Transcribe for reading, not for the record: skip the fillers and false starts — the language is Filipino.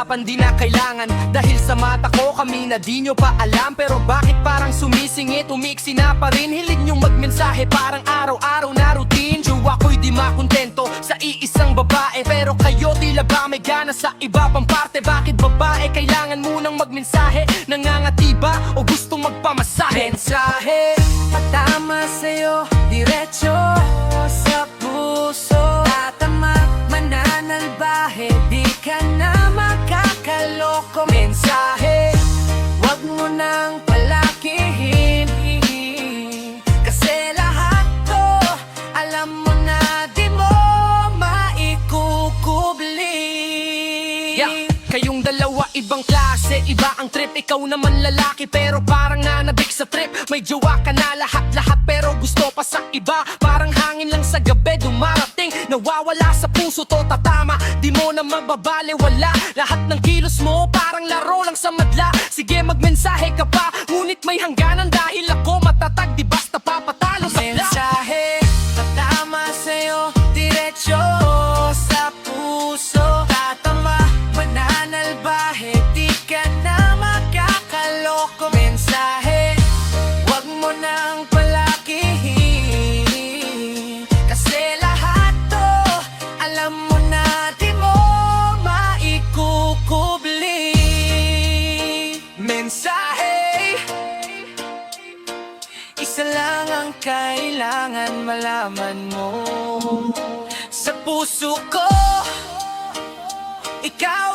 usapan di na kailangan. Dahil sa mata ko kami na di nyo pa alam. Pero bakit parang sumisingit, umiksi na pa rin. Hilig nyong magmensahe parang araw-araw na routine. Jowa ko'y di makontento sa iisang babae, pero kayo tila ba may gana sa iba pang parte. Bakit babae kailangan munang magmensahe? Nangangati ba o gustong magpamasahe? Mensahe, patama sa'yo, diretso sa puso. Tatama, mananalbahe, di ka na makakaloko. Mensahe, wag mo nang palakihin, kasi lahat to alam mo na di mo maikukubli. Kayong dalawa ibang klase, iba ang trip. Ikaw naman lalaki pero parang nanabik sa trip. May jowa ka na lahat-lahat pero gusto pa sa iba. Parang hangin lang sa gabi dumarating, nawawala sa puso to tatama. Di mo na mababaliwala, lahat ng kilos mo parang laro lang sa madla. Sige magmensahe ka pa, ngunit may hangganan. Dahil ako matatag, di basta papatalo sa mensahe, tatama sa'yo, diretso sa puso. Tatama, mananalbahe, di ka na makakaloko. Mensahe, wag mo nang palakihin, kasi lahat to alam mo na di mo maikukubli. Mensahe, isa lang ang kailangan malaman mo. Sa puso ko, ikaw